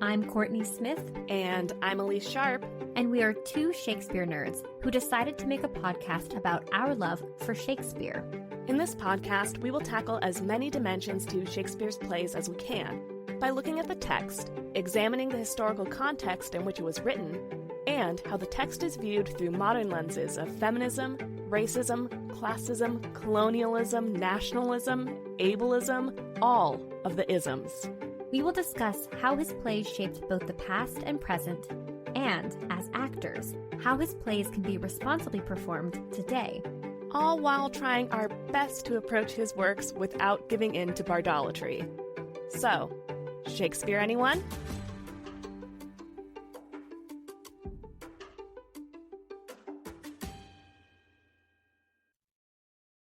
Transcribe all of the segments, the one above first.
I'm Kourtney Smith. And I'm Elyse Sharp. And we are two Shakespeare nerds who decided to make a podcast about our love for Shakespeare. In this podcast, we will tackle as many dimensions to Shakespeare's plays as we can by looking at the text, examining the historical context in which it was written, and how the text is viewed through modern lenses of feminism, racism, classism, colonialism, nationalism, ableism, all of the isms. We will discuss how his plays shaped both the past and present, and, as actors, how his plays can be responsibly performed today. All while trying our best to approach his works without giving in to bardolatry. So, Shakespeare Anyone?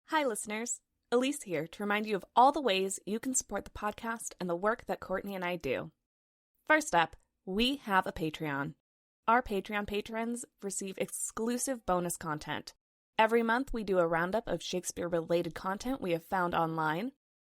Hi, listeners. Elyse here to remind you of all the ways you can support the podcast and the work that Kourtney and I do. First up, we have a Patreon. Our Patreon patrons receive exclusive bonus content. Every month, we do a roundup of Shakespeare-related content we have found online.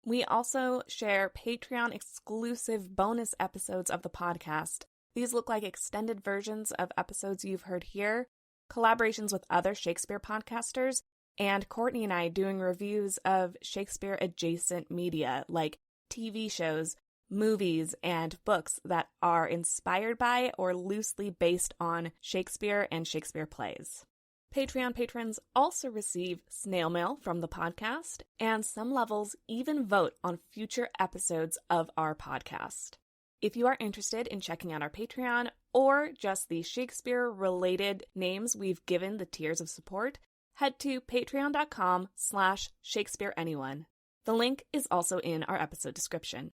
We also share Patreon-exclusive bonus episodes of the podcast. These look like extended versions of episodes you've heard here, collaborations with other Shakespeare podcasters, and Kourtney and I doing reviews of Shakespeare-adjacent media, like TV shows, movies, and books that are inspired by or loosely based on Shakespeare and Shakespeare plays. Patreon patrons also receive snail mail from the podcast, and some levels even vote on future episodes of our podcast. If you are interested in checking out our Patreon, or just the Shakespeare-related names we've given the tiers of support, head to patreon.com/Shakespeare Anyone. The link is also in our episode description.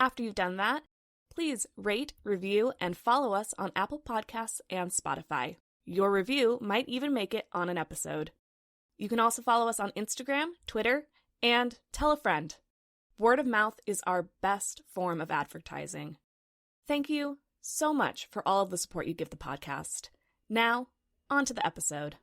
After you've done that, please rate, review, and follow us on Apple Podcasts and Spotify. Your review might even make it on an episode. You can also follow us on Instagram, Twitter, and tell a friend. Word of mouth is our best form of advertising. Thank you so much for all of the support you give the podcast. Now, on to the episode.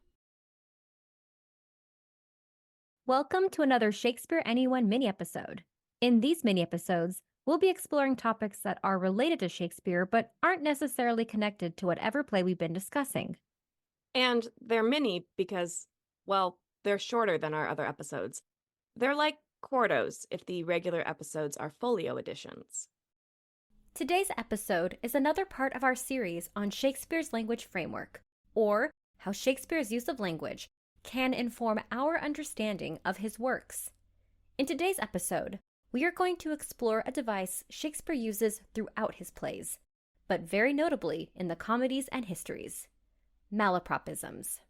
Welcome to another Shakespeare Anyone mini-episode. In these mini-episodes, we'll be exploring topics that are related to Shakespeare but aren't necessarily connected to whatever play we've been discussing. And they're mini because, well, they're shorter than our other episodes. They're like quartos if the regular episodes are folio editions. Today's episode is another part of our series on Shakespeare's language framework, or how Shakespeare's use of language can inform our understanding of his works. In today's episode, we are going to explore a device Shakespeare uses throughout his plays, but very notably in the comedies and histories: malapropisms.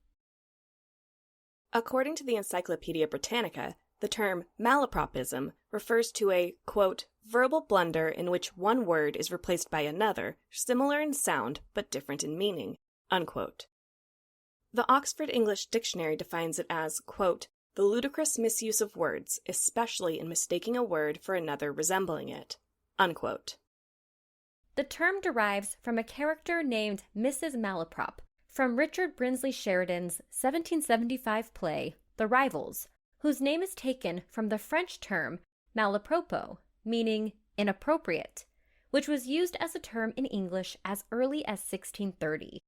According to the Encyclopedia Britannica, the term malapropism refers to a, quote, verbal blunder in which one word is replaced by another, similar in sound but different in meaning, unquote. The Oxford English Dictionary defines it as, quote, the ludicrous misuse of words, especially in mistaking a word for another resembling it, unquote. The term derives from a character named Mrs. Malaprop from Richard Brinsley Sheridan's 1775 play, The Rivals, whose name is taken from the French term malapropos, meaning inappropriate, which was used as a term in English as early as 1630.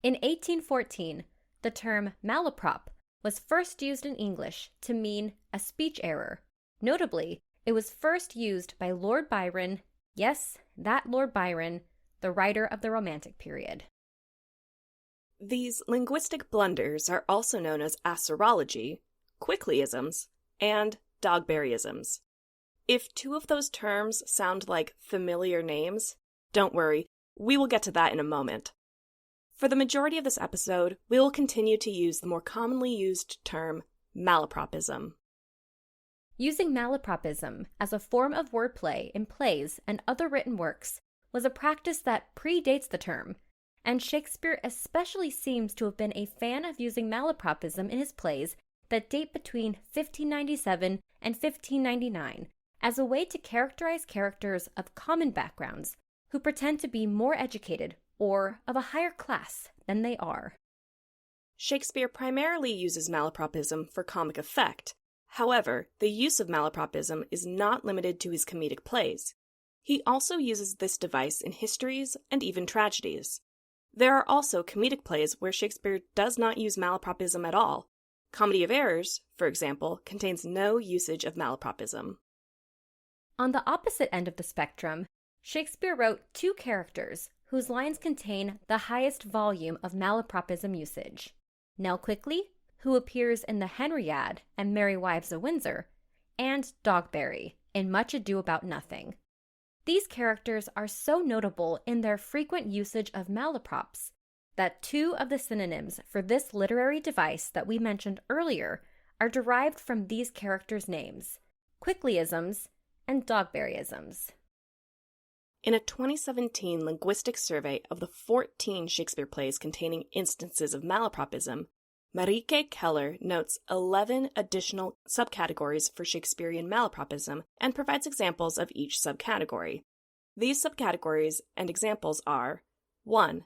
In 1814, the term malaprop was first used in English to mean a speech error. Notably, it was first used by Lord Byron, yes, that Lord Byron, the writer of the Romantic period. These linguistic blunders are also known as acerology, quicklyisms, and Dogberryisms. If two of those terms sound like familiar names, don't worry, we will get to that in a moment. For the majority of this episode, we will continue to use the more commonly used term malapropism. Using malapropism as a form of wordplay in plays and other written works was a practice that predates the term, and Shakespeare especially seems to have been a fan of using malapropism in his plays that date between 1597 and 1599 as a way to characterize characters of common backgrounds who pretend to be more educated or of a higher class than they are. Shakespeare primarily uses malapropism for comic effect. However, the use of malapropism is not limited to his comedic plays. He also uses this device in histories and even tragedies. There are also comedic plays where Shakespeare does not use malapropism at all. Comedy of Errors, for example, contains no usage of malapropism. On the opposite end of the spectrum, Shakespeare wrote two characters whose lines contain the highest volume of malapropism usage. Nell Quickly, who appears in the Henriade and Merry Wives of Windsor, and Dogberry in Much Ado About Nothing. These characters are so notable in their frequent usage of malaprops that two of the synonyms for this literary device that we mentioned earlier are derived from these characters' names, Quicklyisms and Dogberryisms. In a 2017 linguistic survey of the 14 Shakespeare plays containing instances of malapropism, Marieke Keller notes 11 additional subcategories for Shakespearean malapropism and provides examples of each subcategory. These subcategories and examples are 1.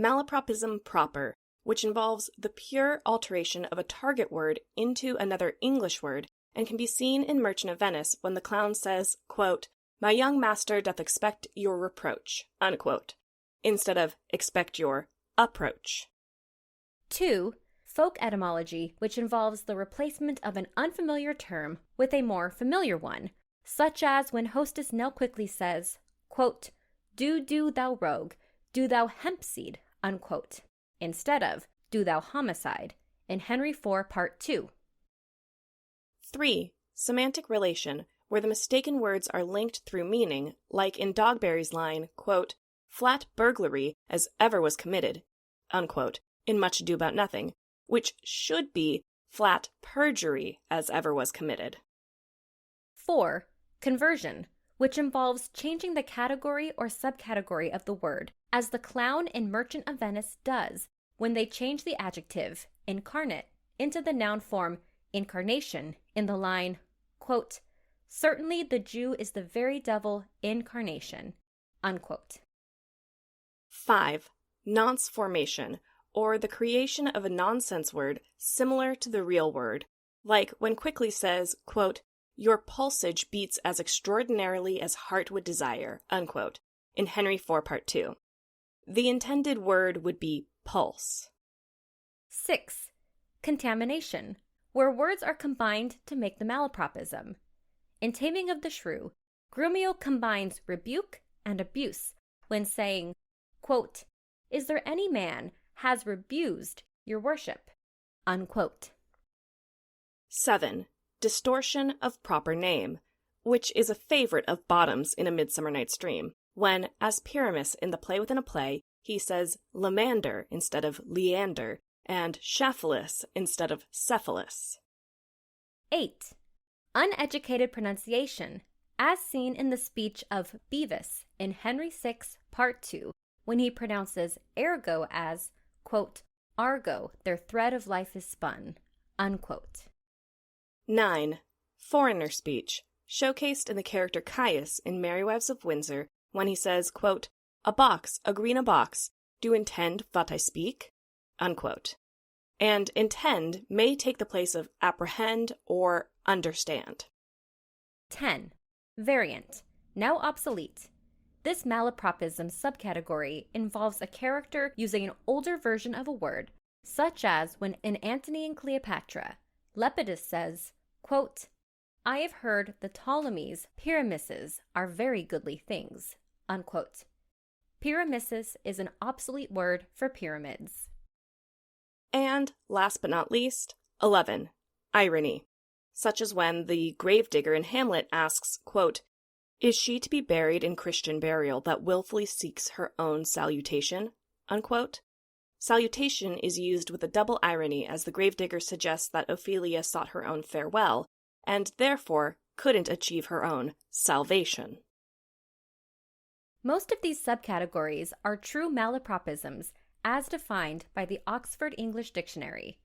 Malapropism proper, which involves the pure alteration of a target word into another English word and can be seen in Merchant of Venice when the clown says, quote, "My young master doth expect your reproach," unquote, instead of expect your approach. 2. Folk etymology, which involves the replacement of an unfamiliar term with a more familiar one, such as when hostess Nell Quickly says, quote, do thou rogue, do thou hempseed, unquote, instead of do thou homicide, in Henry IV, Part 2. 3. Semantic relation, where the mistaken words are linked through meaning, like in Dogberry's line, quote, flat burglary as ever was committed, unquote, in Much Ado About Nothing, which should be flat perjury as ever was committed. 4. Conversion, which involves changing the category or subcategory of the word, as the clown in Merchant of Venice does when they change the adjective incarnate into the noun form incarnation in the line, quote, certainly the Jew is the very devil incarnation, unquote. 5. Nonce formation, or the creation of a nonsense word similar to the real word, like when Quickly says, quote, your pulsage beats as extraordinarily as heart would desire, unquote, in Henry IV, Part 2. The intended word would be pulse. 6. Contamination, where words are combined to make the malapropism. In Taming of the Shrew, Grumio combines rebuke and abuse when saying, quote, is there any man has rebused your worship, unquote. 7. Distortion of proper name, which is a favorite of Bottom's in A Midsummer Night's Dream, when, as Pyramus in the Play Within a Play, he says Lamander instead of Leander, and Cephalus instead of Cephalus. 8. Uneducated pronunciation, as seen in the speech of Bevis in Henry VI, Part 2, when he pronounces ergo as, quote, argo, their thread of life is spun, unquote. 9. Foreigner speech, showcased in the character Caius in Merry Wives of Windsor, when he says, quote, a box, a green a box, do intend vat I speak, unquote. And intend may take the place of apprehend or understand. 10. Variant, now obsolete. This malapropism subcategory involves a character using an older version of a word, such as when in Antony and Cleopatra, Lepidus says, quote, I have heard the Ptolemies' pyramises are very goodly things, unquote. Pyramises is an obsolete word for pyramids. And, last but not least, 11. Irony, such as when the gravedigger in Hamlet asks, quote, is she to be buried in Christian burial that willfully seeks her own salutation, unquote? Salutation is used with a double irony as the gravedigger suggests that Ophelia sought her own farewell, and therefore couldn't achieve her own salvation. Most of these subcategories are true malapropisms as defined by the Oxford English Dictionary.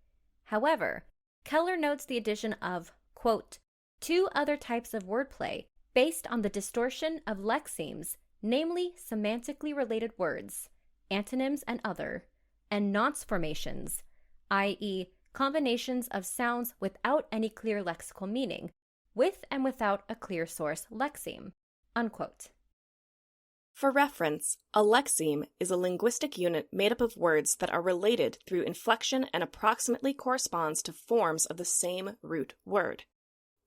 However, Keller notes the addition of, quote, two other types of wordplay based on the distortion of lexemes, namely semantically related words, antonyms and other, and nonce formations, i.e., combinations of sounds without any clear lexical meaning, with and without a clear source lexeme, unquote. For reference, a lexeme is a linguistic unit made up of words that are related through inflection and approximately corresponds to forms of the same root word.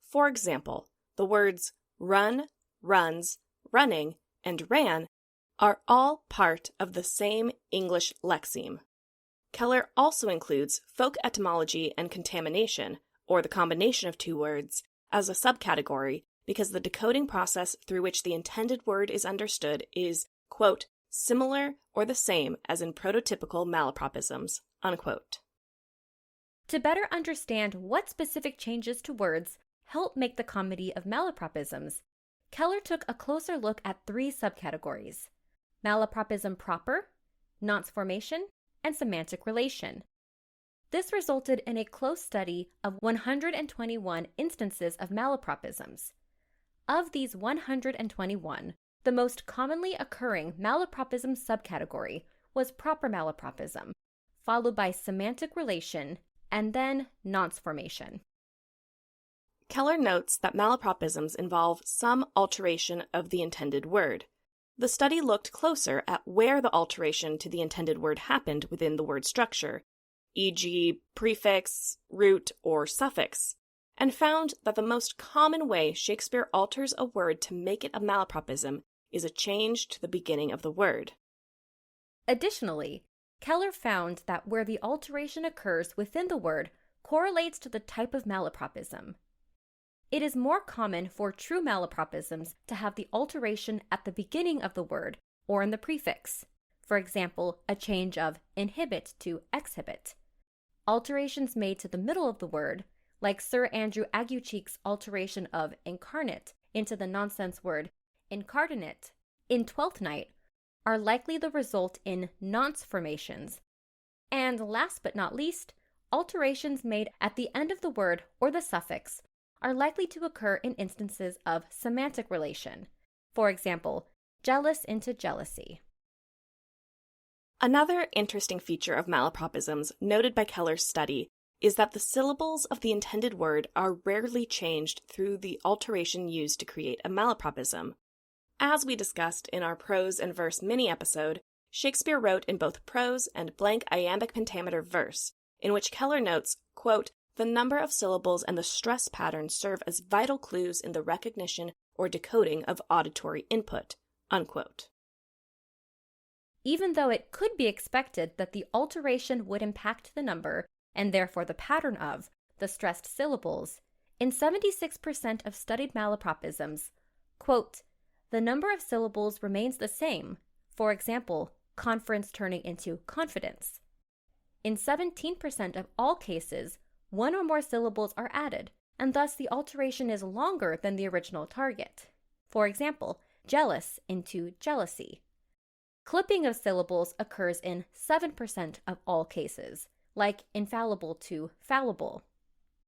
For example, the words run, runs, running, and ran are all part of the same English lexeme. Keller also includes folk etymology and contamination, or the combination of two words, as a subcategory because the decoding process through which the intended word is understood is, quote, similar or the same as in prototypical malapropisms, unquote. To better understand what specific changes to words help make the comedy of malapropisms, Keller took a closer look at three subcategories: malapropism proper, nonce formation, and semantic relation. This resulted in a close study of 121 instances of malapropisms. Of these 121, the most commonly occurring malapropism subcategory was proper malapropism, followed by semantic relation, and then nonce formation. Keller notes that malapropisms involve some alteration of the intended word. The study looked closer at where the alteration to the intended word happened within the word structure, e.g., prefix, root, or suffix, and found that the most common way Shakespeare alters a word to make it a malapropism is a change to the beginning of the word. Additionally, Keller found that where the alteration occurs within the word correlates to the type of malapropism. It is more common for true malapropisms to have the alteration at the beginning of the word or in the prefix. For example, a change of inhibit to exhibit. Alterations made to the middle of the word, like Sir Andrew Aguecheek's alteration of incarnate into the nonsense word incarnate in Twelfth Night, are likely the result in nonce formations. And last but not least, alterations made at the end of the word or the suffix are likely to occur in instances of semantic relation. For example, jealous into jealousy. Another interesting feature of malapropisms noted by Keller's study is that the syllables of the intended word are rarely changed through the alteration used to create a malapropism. As we discussed in our prose and verse mini-episode, Shakespeare wrote in both prose and blank iambic pentameter verse, in which Keller notes, quote, the number of syllables and the stress pattern serve as vital clues in the recognition or decoding of auditory input, unquote. Even though it could be expected that the alteration would impact the number, and therefore the pattern of, the stressed syllables, in 76% of studied malapropisms, quote, the number of syllables remains the same, for example, conference turning into confidence. In 17% of all cases, one or more syllables are added, and thus the alteration is longer than the original target. For example, jealous into jealousy. Clipping of syllables occurs in 7% of all cases, like infallible to fallible.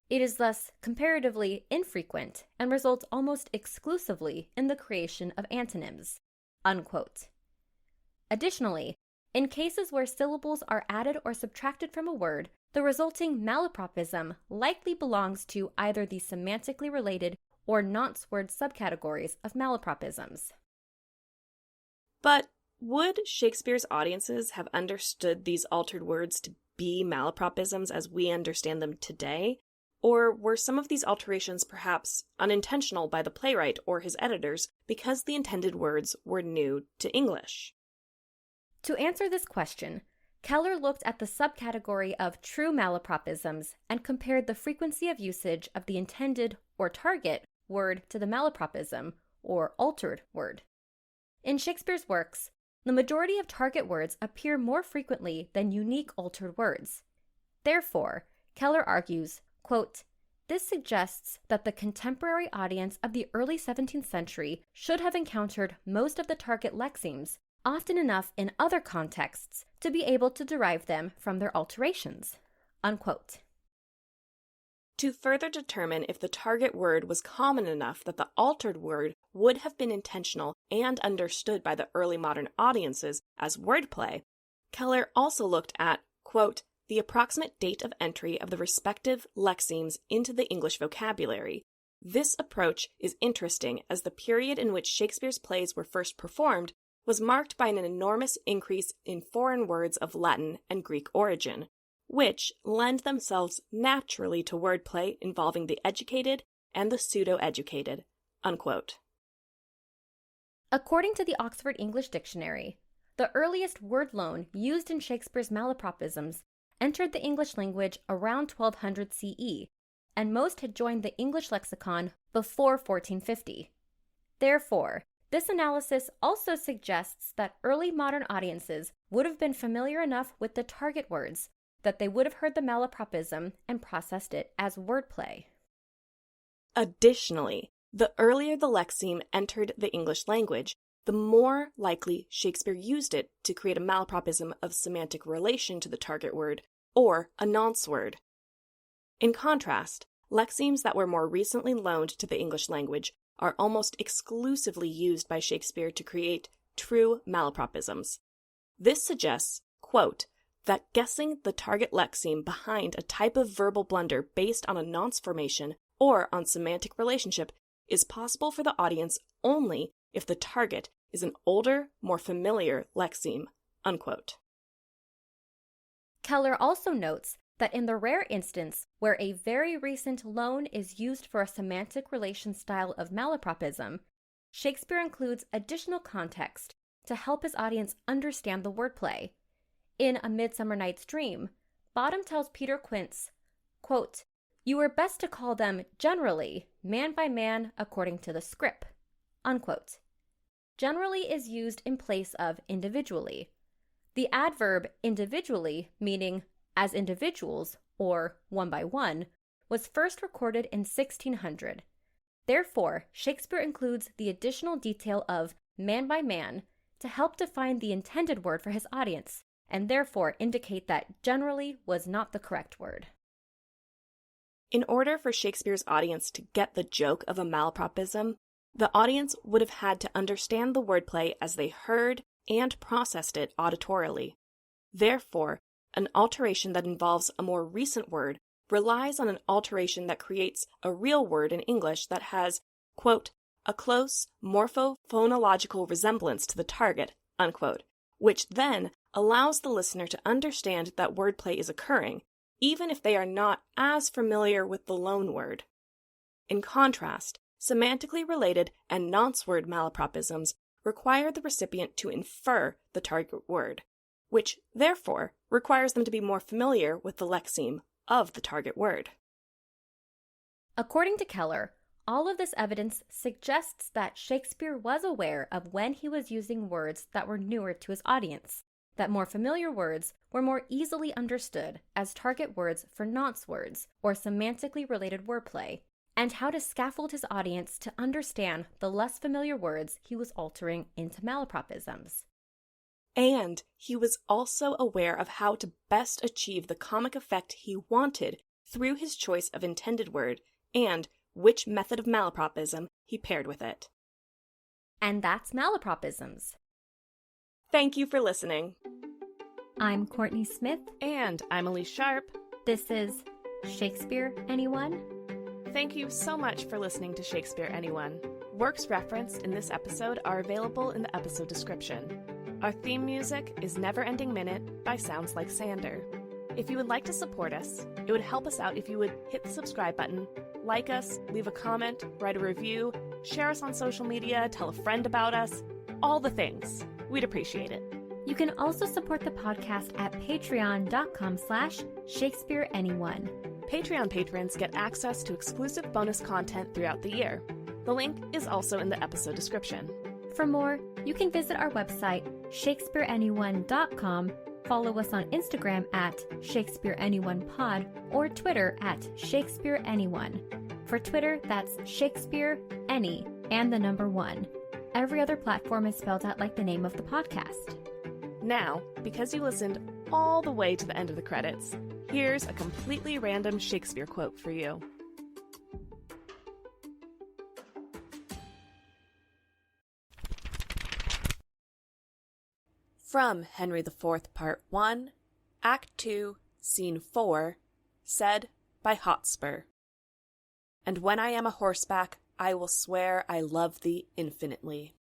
It is thus comparatively infrequent and results almost exclusively in the creation of antonyms, unquote. Additionally, in cases where syllables are added or subtracted from a word, the resulting malapropism likely belongs to either the semantically related or nonce word subcategories of malapropisms. But would Shakespeare's audiences have understood these altered words to be malapropisms as we understand them today? Or were some of these alterations perhaps unintentional by the playwright or his editors because the intended words were new to English? To answer this question, Keller looked at the subcategory of true malapropisms and compared the frequency of usage of the intended or target word to the malapropism or altered word. In Shakespeare's works, the majority of target words appear more frequently than unique altered words. Therefore, Keller argues, quote, this suggests that the contemporary audience of the early 17th century should have encountered most of the target lexemes often enough in other contexts to be able to derive them from their alterations, unquote. To further determine if the target word was common enough that the altered word would have been intentional and understood by the early modern audiences as wordplay, Keller also looked at, quote, the approximate date of entry of the respective lexemes into the English vocabulary. This approach is interesting as the period in which Shakespeare's plays were first performed was marked by an enormous increase in foreign words of Latin and Greek origin, which lend themselves naturally to wordplay involving the educated and the pseudo-educated." Unquote. According to the Oxford English Dictionary, the earliest word loan used in Shakespeare's malapropisms entered the English language around 1200 CE, and most had joined the English lexicon before 1450. Therefore, this analysis also suggests that early modern audiences would have been familiar enough with the target words that they would have heard the malapropism and processed it as wordplay. Additionally, the earlier the lexeme entered the English language, the more likely Shakespeare used it to create a malapropism of semantic relation to the target word, or a nonce word. In contrast, lexemes that were more recently loaned to the English language are almost exclusively used by Shakespeare to create true malapropisms. This suggests, quote, that guessing the target lexeme behind a type of verbal blunder based on a nonce formation or on semantic relationship is possible for the audience only if the target is an older, more familiar lexeme, unquote. Keller also notes that in the rare instance where a very recent loan is used for a semantic relation style of malapropism, Shakespeare includes additional context to help his audience understand the wordplay. In A Midsummer Night's Dream, Bottom tells Peter Quince, quote, "You were best to call them generally, man by man, according to the script," unquote. Generally is used in place of individually. The adverb individually, meaning as individuals or one by one, was first recorded in 1600. Therefore, Shakespeare includes the additional detail of man by man to help define the intended word for his audience, and therefore indicate that generally was not the correct word. In order for Shakespeare's audience to get the joke of a malapropism, the audience would have had to understand the wordplay as they heard and processed it auditorily. Therefore, an alteration that involves a more recent word relies on an alteration that creates a real word in English that has, quote, a close morphophonological resemblance to the target, unquote, which then allows the listener to understand that wordplay is occurring, even if they are not as familiar with the loan word. In contrast, semantically related and nonce word malapropisms require the recipient to infer the target word, which therefore requires them to be more familiar with the lexeme of the target word. According to Keller, all of this evidence suggests that Shakespeare was aware of when he was using words that were newer to his audience, that more familiar words were more easily understood as target words for nonce words or semantically related wordplay, and how to scaffold his audience to understand the less familiar words he was altering into malapropisms. And he was also aware of how to best achieve the comic effect he wanted through his choice of intended word and which method of malapropism he paired with it. And that's Malapropisms. Thank you for listening. I'm Kourtney Smith. And I'm Elyse Sharp. This is Shakespeare Anyone? Thank you so much for listening to Shakespeare Anyone. Works referenced in this episode are available in the episode description. Our theme music is Never Ending Minute by Sounds Like Sander. If you would like to support us, it would help us out if you would hit the subscribe button, like us, leave a comment, write a review, share us on social media, tell a friend about us, all the things. We'd appreciate it. You can also support the podcast at patreon.com/Shakespeare Anyone. Patreon patrons get access to exclusive bonus content throughout the year. The link is also in the episode description. For more, you can visit our website, shakespeareanyone.com, follow us on Instagram at ShakespeareAnyonePod, or Twitter at ShakespeareAnyone. For Twitter, that's Shakespeare Any and the number 1. Every other platform is spelled out like the name of the podcast. Now, because you listened all the way to the end of the credits, here's a completely random Shakespeare quote for you. From Henry IV, Part 1, Act 2, Scene 4, said by Hotspur. And when I am a horseback, I will swear I love thee infinitely.